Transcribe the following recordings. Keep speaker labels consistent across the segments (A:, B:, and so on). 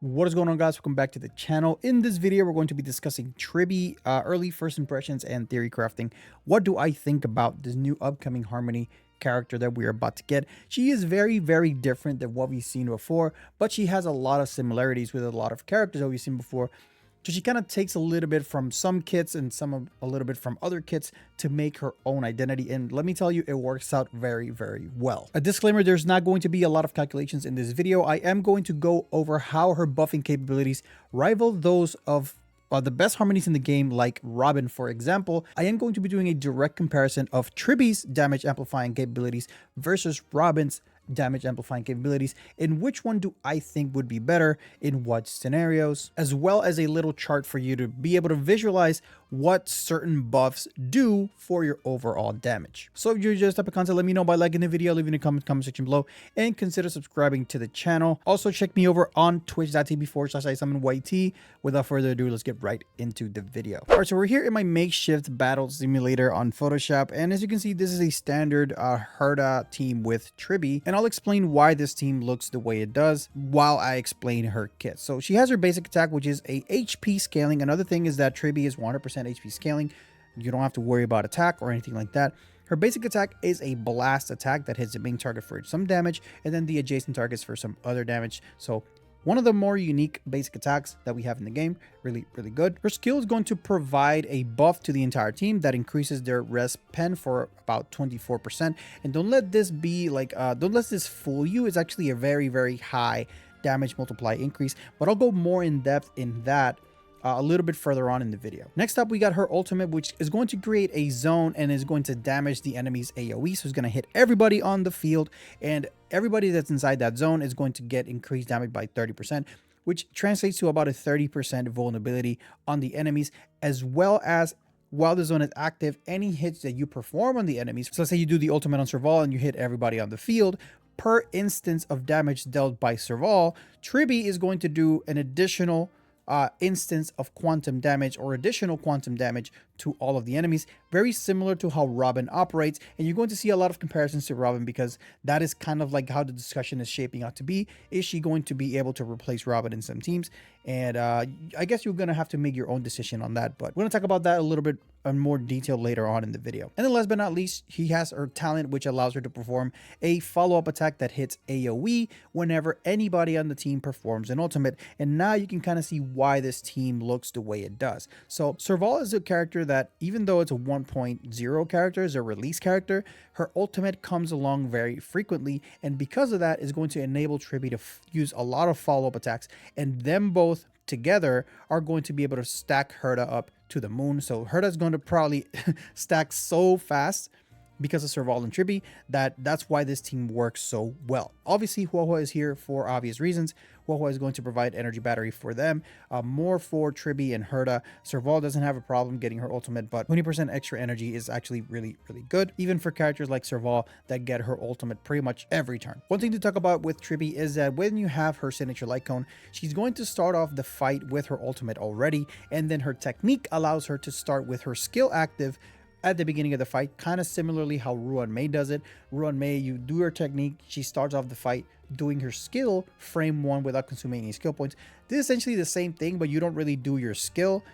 A: What is going on, guys? Welcome back to the channel. In this video, we're going to be discussing Tribbie, early first impressions, and theory crafting. What do I think about this new upcoming Harmony character that we're about to get? She is very, very different than what we've seen before, but she has a lot of similarities with a lot of characters that we've seen before. So she kind of takes a little bit from some kits and a little bit from other kits to make her own identity. And let me tell you, it works out very, very well. A disclaimer, there's not going to be a lot of calculations in this video. I am going to go over how her buffing capabilities rival those of the best harmonies in the game, like Robin, for example. I am going to be doing a direct comparison of Tribbie's damage amplifying capabilities versus Robin's damage amplifying capabilities, and which one do I think would be better in what scenarios, as well as a little chart for you to be able to visualize what certain buffs do for your overall damage. So if you're just type of content, let me know by liking the video, leaving a comment section below, and consider subscribing to the channel. Also check me over on twitch.tv/iSUMMON YT. Without further ado, let's get right into the video. All right, so we're here in my makeshift battle simulator on Photoshop, and as you can see, this is a standard Herda team with Tribbie, and I'll explain why this team looks the way it does while I explain her kit. So she has her basic attack, which is a HP scaling. Another thing is that Tribbie is 100% HP scaling. You don't have to worry about attack or anything like that. Her basic attack is a blast attack that hits the main target for some damage, and then the adjacent targets for some other damage. So one of the more unique basic attacks that we have in the game. Really, really good. Her skill is going to provide a buff to the entire team that increases their res pen for about 24%. And don't let this be like, don't let this fool you. It's actually a very, very high damage multiply increase, but I'll go more in depth in that a little bit further on in the video. Next up, we got her ultimate, which is going to create a zone and is going to damage the enemy's AoE. So it's going to hit everybody on the field, and everybody that's inside that zone is going to get increased damage by 30%, which translates to about a 30% vulnerability on the enemies, as well as while the zone is active, any hits that you perform on the enemies. So let's say you do the ultimate on Serval and you hit everybody on the field. Per instance of damage dealt by Serval, Tribbie is going to do an additional instance of quantum damage or additional quantum damage to all of the enemies, very similar to how Robin operates. And you're going to see a lot of comparisons to Robin because that is kind of like how the discussion is shaping out to be. Is she going to be able to replace Robin in some teams? And I guess you're going to have to make your own decision on that, but we're going to talk about that a little bit in more detail later on in the video. And then last but not least, he has her talent, which allows her to perform a follow-up attack that hits AoE whenever anybody on the team performs an ultimate. And now you can kind of see why this team looks the way it does. So Serval is a character that, even though it's a 1.0 character, is a release character, her ultimate comes along very frequently, and because of that is going to enable Tribbie to use a lot of follow-up attacks, and them both together are going to be able to stack Herda up to the moon. So Herda is going to probably stack so fast because of Serval and Tribbie that's why this team works so well. Obviously, Huahua is here for obvious reasons. Huahua is going to provide energy battery for them, more for Tribbie and Herda. Serval doesn't have a problem getting her ultimate, but 20% extra energy is actually really, really good, even for characters like Serval that get her ultimate pretty much every turn. One thing to talk about with Tribbie is that when you have her signature light cone, she's going to start off the fight with her ultimate already, and then her technique allows her to start with her skill active at the beginning of the fight, kind of similarly how Ruan Mei does it. Ruan Mei, you do her technique, she starts off the fight doing her skill frame 1 without consuming any skill points. This is essentially the same thing, but you don't really do your skill.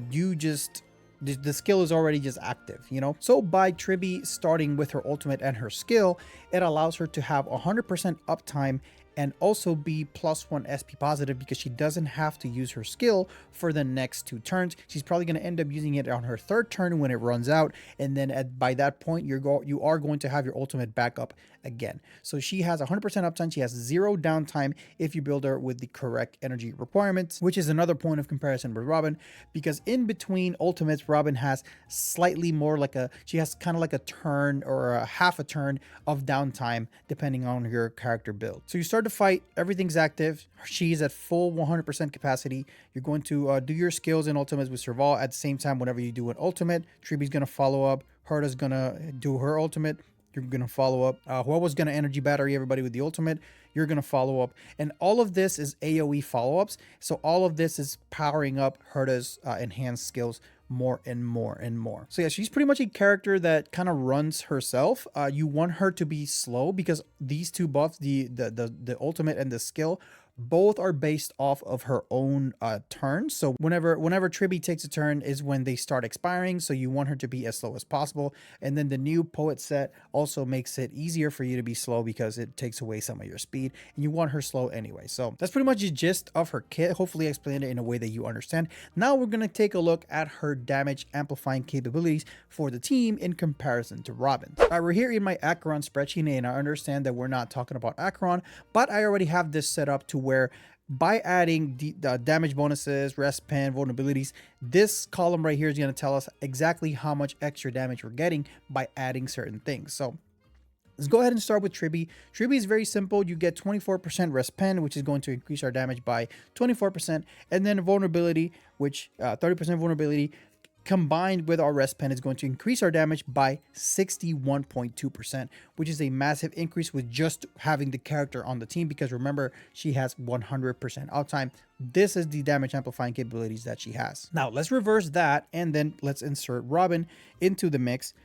A: You just, the skill is already just active, you know? So by Tribbie starting with her ultimate and her skill, it allows her to have 100% uptime and also be +1 SP positive because she doesn't have to use her skill for the next 2 turns. She's probably going to end up using it on her 3rd turn when it runs out, and then by that point you are going to have your ultimate back up again. So she has 100% uptime. She has 0 downtime if you build her with the correct energy requirements, which is another point of comparison with Robin, because in between ultimates, Robin has slightly more like she has kind of like a turn or a half a turn of downtime depending on your character build. So you start to fight, everything's active, she's at full 100% capacity. You're going to do your skills and ultimates with Serval at the same time. Whenever you do an ultimate, Tribbie's going to follow up, Herda's going to do her ultimate, you're going to follow up, Huahua's going to energy battery everybody with the ultimate, you're going to follow up, and all of this is AoE follow-ups. So all of this is powering up Herda's enhanced skills more and more and more. So yeah, she's pretty much a character that kind of runs herself. You want her to be slow because these two buffs, the ultimate and the skill, both are based off of her own turn. So whenever Tribbie takes a turn is when they start expiring. So you want her to be as slow as possible. And then the new poet set also makes it easier for you to be slow because it takes away some of your speed, and you want her slow anyway. So that's pretty much the gist of her kit. Hopefully I explained it in a way that you understand. Now we're going to take a look at her damage amplifying capabilities for the team in comparison to Robin. All right, we're here in my Acheron spreadsheet, and I understand that we're not talking about Acheron, but I already have this set up to where by adding the damage bonuses, rest pen, vulnerabilities, this column right here is going to tell us exactly how much extra damage we're getting by adding certain things. So let's go ahead and start with Tribbie. Tribbie is very simple. You get 24% rest pen, which is going to increase our damage by 24%. And then vulnerability, which 30% vulnerability combined with our rest pen is going to increase our damage by 61.2%, which is a massive increase with just having the character on the team, because remember, she has 100% outtime. This is the damage amplifying capabilities that she has. Now let's reverse that, and then let's insert Robin into the mix.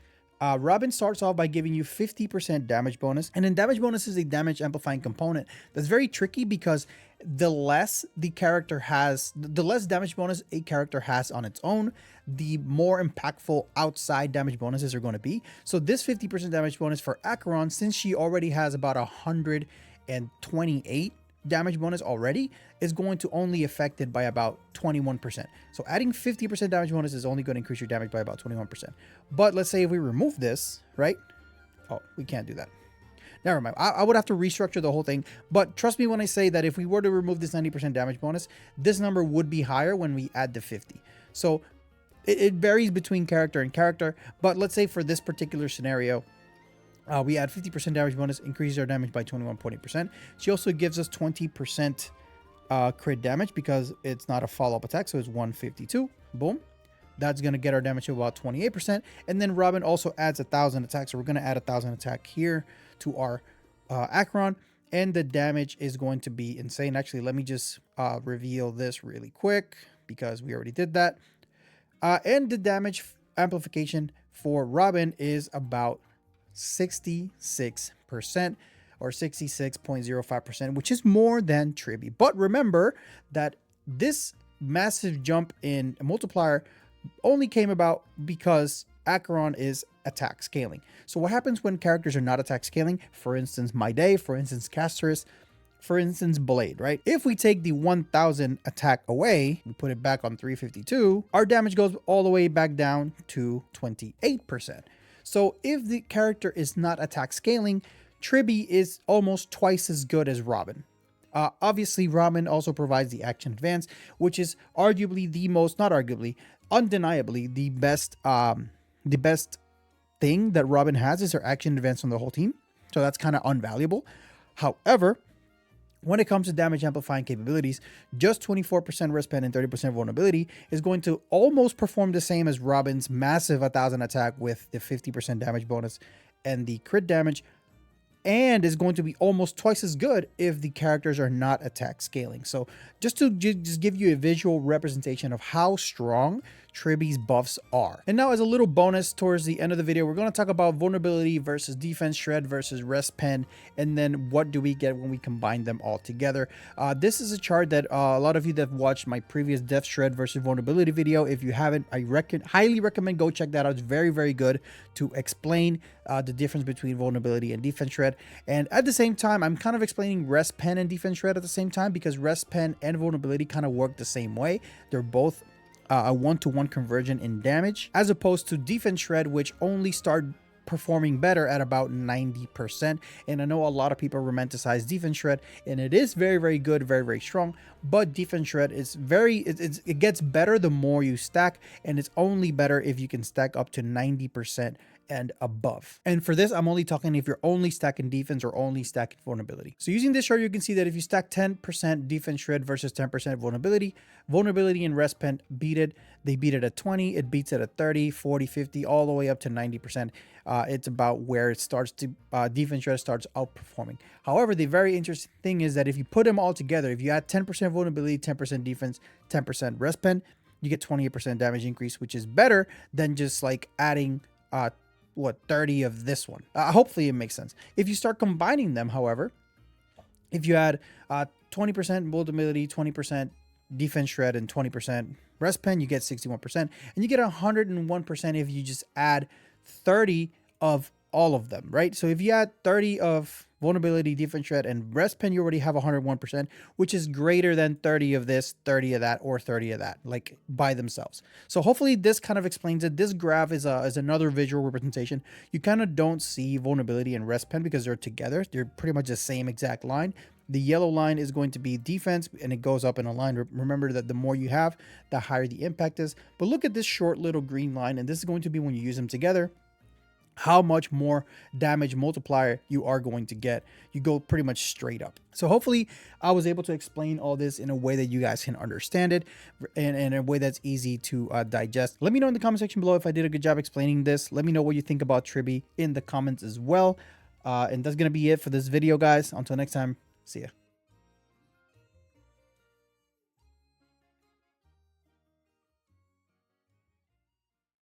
A: Robin starts off by giving you 50% damage bonus, and then damage bonus is a damage amplifying component that's very tricky because the less the character has, the less damage bonus a character has on its own, the more impactful outside damage bonuses are going to be. So this 50% damage bonus for Acheron, since she already has about 128 damage bonus already, is going to only affect it by about 21%. So adding 50% damage bonus is only going to increase your damage by about 21%. But let's say if we remove this, right? Oh, we can't do that. Never mind. I would have to restructure the whole thing. But trust me when I say that if we were to remove this 90% damage bonus, this number would be higher when we add the 50. So it varies between character and character. But let's say for this particular scenario, we add 50% damage bonus, increases our damage by 21.8%. She also gives us 20% crit damage because it's not a follow-up attack, so it's 152. Boom. That's going to get our damage to about 28%. And then Robin also adds 1,000 attack, so we're going to add 1,000 attack here to our Acheron, and the damage is going to be insane. Actually, let me just reveal this really quick because we already did that. And the damage amplification for Robin is about 66% or 66.05%, which is more than Tribbie. But remember that this massive jump in multiplier only came about because Acheron is attack scaling. So what happens when characters are not attack scaling? For instance, My Day, for instance, Casterus, for instance, Blade, right? If we take the 1000 attack away, we put it back on 352, our damage goes all the way back down to 28%. So if the character is not attack scaling, Tribbie is almost twice as good as Robin. Obviously, Robin also provides the action advance, which is arguably the most, not arguably, undeniably the best thing that Robin has is her action advance on the whole team. So that's kind of unvaluable. However, when it comes to damage amplifying capabilities, just 24% rest pen and 30% vulnerability is going to almost perform the same as Robin's massive 1000 attack with the 50% damage bonus and the crit damage, and is going to be almost twice as good if the characters are not attack scaling. So just to give you a visual representation of how strong Tribbie's buffs are. And now as a little bonus towards the end of the video, we're going to talk about vulnerability versus defense shred versus rest pen, and then what do we get when we combine them all together. This is a chart that a lot of you that have watched my previous def shred versus vulnerability video, if you haven't, I highly recommend go check that out. It's very, very good to explain the difference between vulnerability and defense shred. And at the same time, I'm kind of explaining rest pen and defense shred at the same time, because rest pen and vulnerability kind of work the same way. They're both a 1-to-1 conversion in damage, as opposed to defense shred, which only start performing better at about 90%. And I know a lot of people romanticize defense shred, and it is very, very good, very, very strong. But defense shred is it gets better the more you stack, and it's only better if you can stack up to 90% and above. And for this, I'm only talking if you're only stacking defense or only stacking vulnerability. So using this chart, you can see that if you stack 10% defense shred versus 10% vulnerability and rest pen beat it. They beat it at 20, it beats it at 30, 40, 50, all the way up to 90%. It's about where it starts to, defense shred starts outperforming. However, the very interesting thing is that if you put them all together, if you add 10% vulnerability, 10% defense, 10% rest pen, you get 28% damage increase, which is better than just like adding 30 of this one. Hopefully it makes sense. If you start combining them, however, if you add 20% vulnerability, 20% defense shred, and 20% rest pen, you get 61%. And you get 101% if you just add 30 of all of them, right? So if you add 30 of vulnerability, defense shred, and rest pen, you already have 101%, which is greater than 30 of this, 30 of that, or 30 of that, like by themselves. So hopefully this kind of explains it. This graph is another visual representation. You kind of don't see vulnerability and rest pen because they're together. They're pretty much the same exact line. The yellow line is going to be defense, and it goes up in a line. Remember that the more you have, the higher the impact is. But look at this short little green line, and this is going to be when you use them together, how much more damage multiplier you are going to get. You go pretty much straight up. So hopefully I was able to explain all this in a way that you guys can understand it, and in a way that's easy to digest. Let me know in the comment section below if I did a good job explaining this. Let me know what you think about Tribbie in the comments as well. And that's going to be it for this video, guys. Until next time, see ya.